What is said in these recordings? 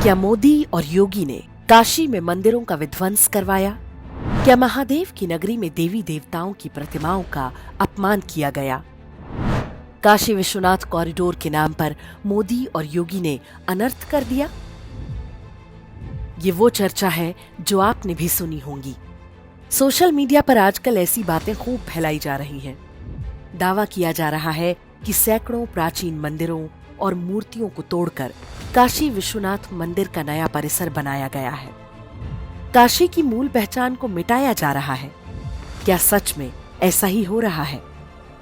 क्या मोदी और योगी ने काशी में मंदिरों का विध्वंस करवाया? क्या महादेव की नगरी में देवी देवताओं की प्रतिमाओं का अपमान किया गया? काशी विश्वनाथ कॉरिडोर के नाम पर मोदी और योगी ने अनर्थ कर दिया? ये वो चर्चा है जो आपने भी सुनी होंगी। सोशल मीडिया पर आजकल ऐसी बातें खूब फैलाई जा रही हैं। दावा किया जा रहा है कि सैकड़ों प्राचीन मंदिरों और मूर्तियों को तोड़कर काशी विश्वनाथ मंदिर का नया परिसर बनाया गया है। काशी की मूल पहचान को मिटाया जा रहा है। क्या सच में ऐसा ही हो रहा है?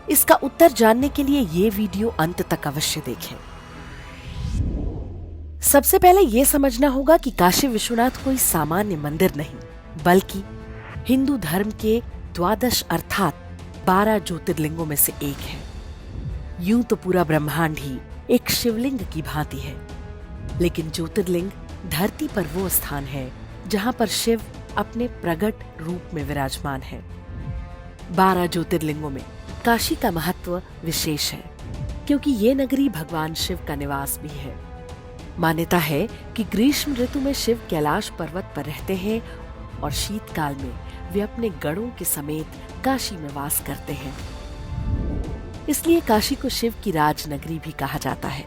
इसका उत्तर जानने के लिए ये वीडियो अंत तक अवश्य देखें। सबसे पहले यह समझना होगा कि काशी विश्वनाथ कोई सामान्य मंदिर नहीं, बल्कि हिंदू धर्म के द्वादश अर्थात 12 ज्योतिर्लिंगों में से एक है। यूं तो पूरा ब्रह्मांड ही एक शिवलिंग की भांति है, लेकिन ज्योतिर्लिंग धरती पर वो स्थान है जहां पर शिव अपने प्रगट रूप में विराजमान है। 12 ज्योतिर्लिंगों में काशी का महत्व विशेष है, क्योंकि ये नगरी भगवान शिव का निवास भी है। मान्यता है कि ग्रीष्म ऋतु में शिव कैलाश पर्वत पर रहते हैं और शीतकाल में वे अपने गणों के समेत काशी में वास करते हैं। इसलिए काशी को शिव की राजनगरी भी कहा जाता है।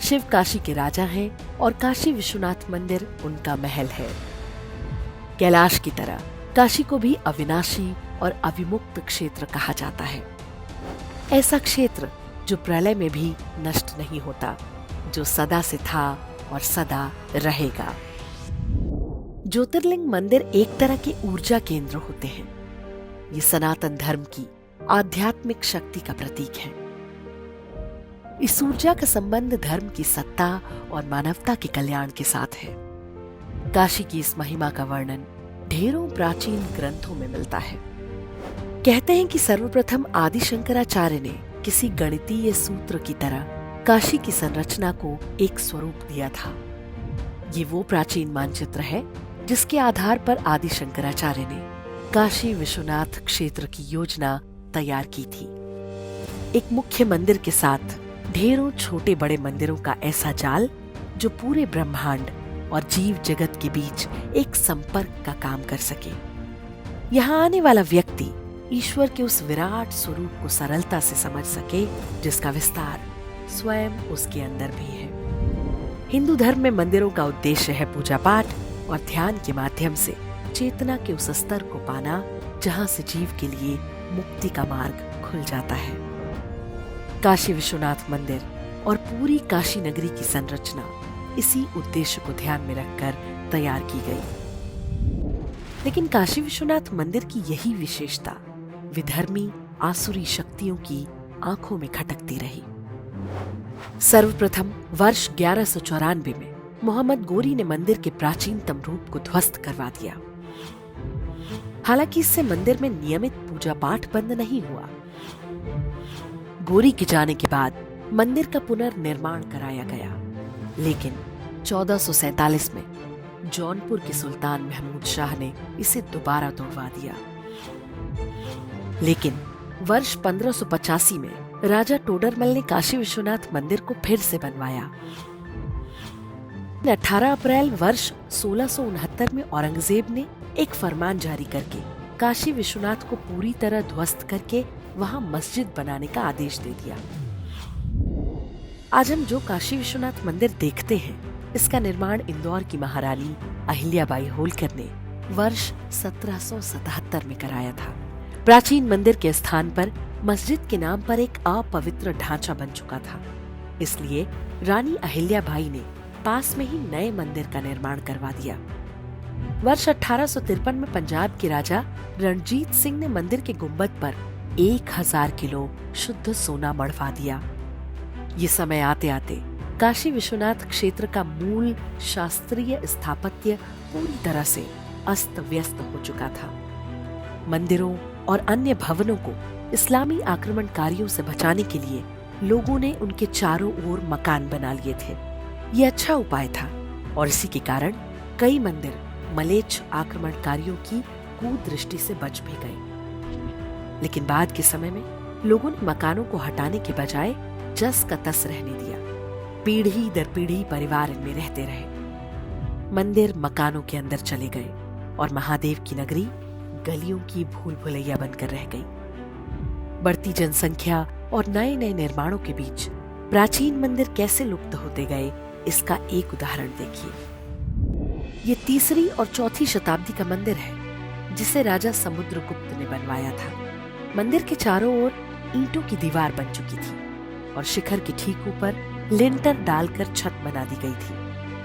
शिव काशी के राजा हैं और काशी विश्वनाथ मंदिर उनका महल है। कैलाश की तरह काशी को भी अविनाशी और अविमुक्त क्षेत्र कहा जाता है। ऐसा क्षेत्र जो प्रलय में भी नष्ट नहीं होता, जो सदा से था और सदा रहेगा। ज्योतिर्लिंग मंदिर एक तरह के ऊर्जा केंद्र होते हैं। ये सनातन धर्म की आध्यात्मिक शक्ति का प्रतीक है। इस ऊर्जा का संबंध धर्म की सत्ता और मानवता के कल्याण के साथ है। काशी की इस महिमा का वर्णन ढेरों प्राचीन ग्रंथों में मिलता है। कहते हैं कि सर्वप्रथम आदि शंकराचार्य ने किसी गणितीय सूत्र की तरह काशी की संरचना को एक स्वरूप दिया था। ये वो प्राचीन मानचित्र है जिसके आधार पर आदि शंकराचार्य ने काशी विश्वनाथ क्षेत्र की योजना तैयार की थी। एक मुख्य मंदिर के साथ ढेरों छोटे बड़े मंदिरों का ऐसा जाल जो पूरे ब्रह्मांड और जीव जगत के बीच एक संपर्क का काम कर सके। यहाँ आने वाला व्यक्ति ईश्वर के उस विराट स्वरूप को सरलता से समझ सके जिसका विस्तार स्वयं उसके अंदर भी है। हिंदू धर्म में मंदिरों का उद्देश्य है पूजा पाठ और ध्यान के माध्यम से चेतना के उस स्तर को पाना जहां से जीव के लिए मुक्ति का मार्ग खुल जाता है। काशी विश्वनाथ मंदिर और पूरी काशी नगरी की संरचना इसी उद्देश्य को ध्यान में रखकर तैयार की गई। लेकिन काशी विश्वनाथ मंदिर की यही विशेषता विधर्मी आसुरी शक्तियों की आंखों में खटकती रही। सर्वप्रथम वर्ष 1194 में मोहम्मद गोरी ने मंदिर के प्राचीनतम रूप को ध्वस्त करवा दिया। हालांकि इससे मंदिर में नियमित पूजा पाठ बंद नहीं हुआ। गोरी के जाने के बाद मंदिर का पुनर्निर्माण कराया गया, लेकिन 1447 में जौनपुर के सुल्तान महमूद शाह ने इसे दोबारा तोड़वा दिया। लेकिन वर्ष 1585 में राजा टोडरमल ने काशी विश्वनाथ मंदिर को फिर से बनवाया। 18 अप्रैल वर्ष 1669 में औरंगजेब ने एक फरमान जारी करके काशी विश्वनाथ को पूरी तरह ध्वस्त करके वहां मस्जिद बनाने का आदेश दे दिया। आज हम जो काशी विश्वनाथ मंदिर देखते हैं, इसका निर्माण इंदौर की महारानी अहिल्याबाई होलकर ने वर्ष 1777 में कराया था। प्राचीन मंदिर के स्थान पर मस्जिद के नाम पर एक अपवित्र ढांचा बन चुका था, इसलिए रानी अहिल्याबाई ने पास में ही नए मंदिर का निर्माण करवा दिया। वर्ष 1853 में पंजाब के राजा रणजीत सिंह ने मंदिर के गुंबद पर 1000 किलो शुद्ध सोना मढ़वा दिया। ये समय आते आते काशी विश्वनाथ क्षेत्र का मूल शास्त्रीय स्थापत्य पूरी तरह से अस्त व्यस्त हो चुका था। मंदिरों और अन्य भवनों को इस्लामी आक्रमणकारियों से बचाने के लिए लोगों ने उनके चारों ओर मकान बना लिए थे। ये अच्छा उपाय था और इसी के कारण कई मंदिर मलेच्छ आक्रमणकारियों की कुदृष्टि से बच भी गए। लेकिन बाद के समय में लोगों ने मकानों को हटाने के बजाय जस का तस रहने दिया। पीढ़ी दर पीढ़ी परिवार इनमें रहते रहे। मंदिर मकानों के अंदर चले गए और महादेव की नगरी गलियों की भूल भुलैया बनकर रह गई। बढ़ती जनसंख्या और नए नए निर्माणों के बीच प्राचीन मंदिर कैसे लुप्त होते गए, इसका एक उदाहरण देखिए। ये 3री और 4थी शताब्दी का मंदिर है जिसे राजा समुद्रगुप्त ने बनवाया था। मंदिर के चारों ओर ईंटों की दीवार बन चुकी थी और शिखर के ठीक ऊपर लिंटर डालकर छत बना दी गई थी।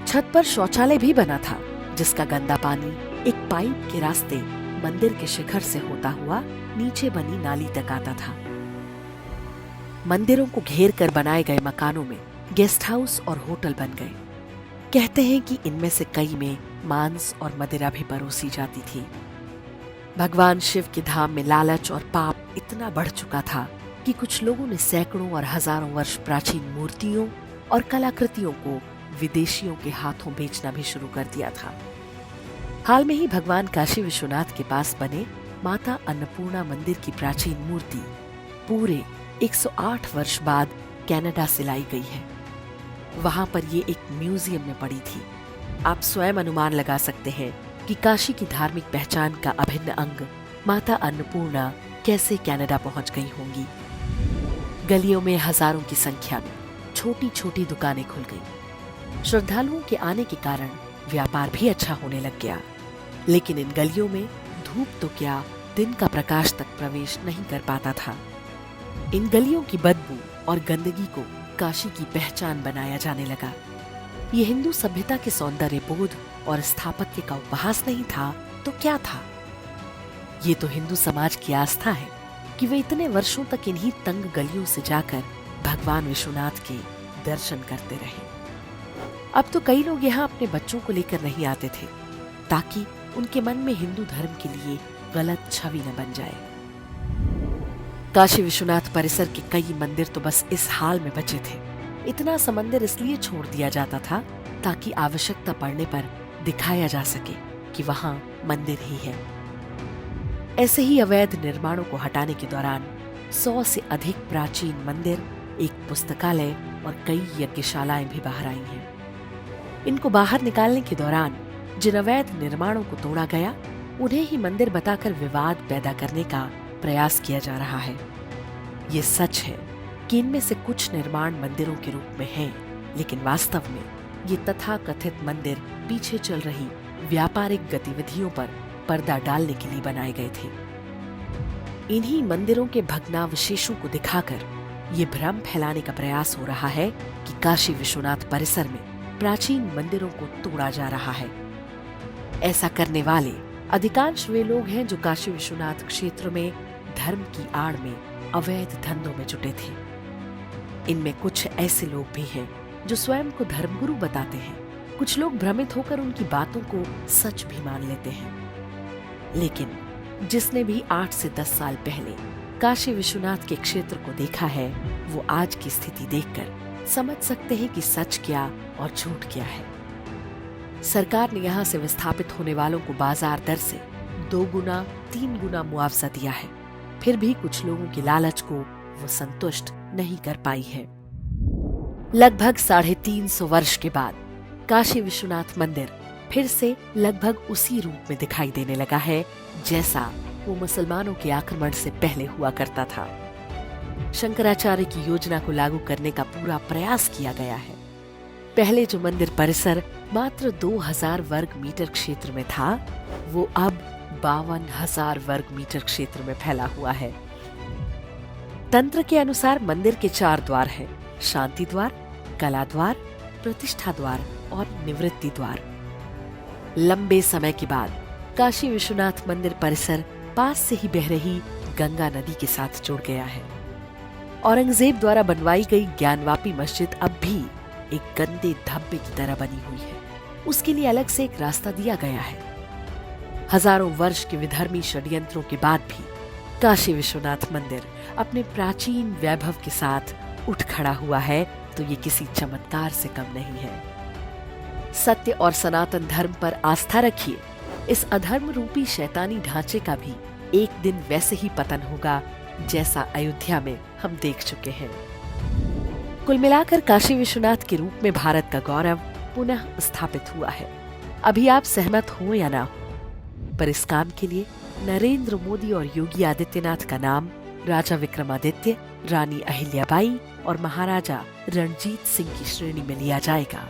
छत पर शौचालय भी बना था जिसका गंदा पानी एक पाइप के रास्ते मंदिर के शिखर से होता हुआ नीचे बनी नाली तक आता था। मंदिरों को घेर कर बनाए गए मकानों में गेस्ट हाउस और होटल बन गए। कहते हैं कि इनमें से कई में मांस और मदिरा भी परोसी जाती थी। भगवान शिव के धाम में लालच और पाप इतना बढ़ चुका था कि कुछ लोगों ने सैकड़ों और हजारों वर्ष प्राचीन मूर्तियों और कलाकृतियों को विदेशियों के हाथों बेचना भी शुरू कर दिया था। हाल में ही भगवान काशी विश्वनाथ के पास बने माता अन्नपूर्णा मंदिर की प्राचीन मूर्ति पूरे 108 वर्ष बाद कनाडा से लाई गई है। वहां पर ये एक म्यूजियम में पड़ी थी। आप स्वयं अनुमान लगा सकते हैं कि काशी की धार्मिक पहचान का अभिन्न अंग माता अन्नपूर्णा कैसे कनाडा पहुंच गई होंगी। गलियों में हजारों की संख्या में छोटी छोटी दुकानें खुल गईं। श्रद्धालुओं के आने के कारण व्यापार भी अच्छा होने लग गया। लेकिन इन गलियों में धूप तो क्या, दिन का प्रकाश तक प्रवेश नहीं कर पाता था। इन गलियों की बदबू और गंदगी को काशी की पहचान बनाया जाने लगा। ये हिंदू सभ्यता के सौंदर्य बोध और स्थापत्य का उपहास नहीं था तो क्या था? ये तो हिंदू समाज की आस्था है कि वे इतने वर्षों तक इन्हीं तंग गलियों से जाकर भगवान विश्वनाथ के दर्शन करते रहे। अब तो कई लोग यहाँ अपने बच्चों को लेकर नहीं आते थे ताकि उनके मन में हिंदू धर्म के लिए गलत छवि न बन जाए। काशी विश्वनाथ परिसर के कई मंदिर तो बस इस हाल में बचे थे। इतना सा मंदिर इसलिए छोड़ दिया जाता था ताकि आवश्यकता पड़ने पर दिखाया जा सके कि वहां मंदिर ही है। ऐसे ही अवैध निर्माणों को हटाने के दौरान 100 से अधिक प्राचीन मंदिर, एक पुस्तकालय और कई यज्ञशालाएं भी बाहर आई हैं। इनको बाहर निकालने के दौरान जिन अवैध निर्माणों को तोड़ा गया उन्हें ही मंदिर बताकर विवाद पैदा करने का प्रयास किया जा रहा है। ये सच है कि इनमें से कुछ निर्माण मंदिरों के रूप में हैं, लेकिन वास्तव में ये तथाकथित मंदिर पीछे चल रही व्यापारिक गतिविधियों पर पर्दा डालने के लिए बनाए गए थे। इन्हीं मंदिरों के भग्नावशेषों को दिखाकर ये भ्रम फैलाने का प्रयास हो रहा है कि काशी विश्वनाथ परिसर में प्राचीन मंदिरों को तोड़ा जा रहा है। ऐसा करने वाले अधिकांश वे लोग हैं जो काशी विश्वनाथ क्षेत्र में धर्म की आड़ में अवैध धंधों में जुटे थे। इनमें कुछ ऐसे लोग भी हैं जो स्वयं को धर्मगुरु बताते हैं। कुछ लोग भ्रमित होकर उनकी बातों को सच भी मान लेते हैं। लेकिन जिसने भी 8 से 10 साल पहले काशी विश्वनाथ के क्षेत्र को देखा है वो आज की स्थिति देखकर समझ सकते हैं कि सच क्या और झूठ क्या है। सरकार ने यहाँ से विस्थापित होने वालों को बाजार दर से 2 गुना 3 गुना मुआवजा दिया है, फिर भी कुछ लोगों की लालच को वो संतुष्ट नहीं कर पाई है। लगभग 350 वर्ष के बाद काशी विश्वनाथ मंदिर फिर से लगभग उसी रूप में दिखाई देने लगा है जैसा वो मुसलमानों के आक्रमण से पहले हुआ करता था। शंकराचार्य की योजना को लागू करने का पूरा प्रयास किया गया है। पहले जो मंदिर परिसर मात्र 2000 वर्ग मीटर क्षेत्र में था वो अब 52,000 वर्ग मीटर क्षेत्र में फैला हुआ है। तंत्र के अनुसार मंदिर के 4 द्वार हैं: शांति द्वार, कला द्वार, प्रतिष्ठा द्वार और निवृत्ति द्वार। लंबे समय के बाद काशी विश्वनाथ मंदिर परिसर पास से ही बह रही गंगा नदी के साथ जुड़ गया है। औरंगजेब द्वारा बनवाई गई ज्ञानवापी मस्जिद अब भी एक गंदे धब्बे की तरह बनी हुई है। उसके लिए अलग से एक रास्ता दिया गया है। हजारों वर्ष के विधर्मी षड्यंत्रों के बाद भी काशी विश्वनाथ मंदिर अपने प्राचीन वैभव के साथ उठ खड़ा हुआ है तो ये किसी चमत्कार से कम नहीं है। सत्य और सनातन धर्म पर आस्था रखिए। इस अधर्म रूपी शैतानी ढांचे का भी एक दिन वैसे ही पतन होगा जैसा अयोध्या में हम देख चुके हैं। कुल मिलाकर काशी विश्वनाथ के रूप में भारत का गौरव पुनः स्थापित हुआ है। अभी आप सहमत हो या ना हो, पर इस काम के लिए नरेंद्र मोदी और योगी आदित्यनाथ का नाम राजा विक्रमादित्य, रानी अहिल्याबाई और महाराजा रणजीत सिंह की श्रेणी में लिया जाएगा।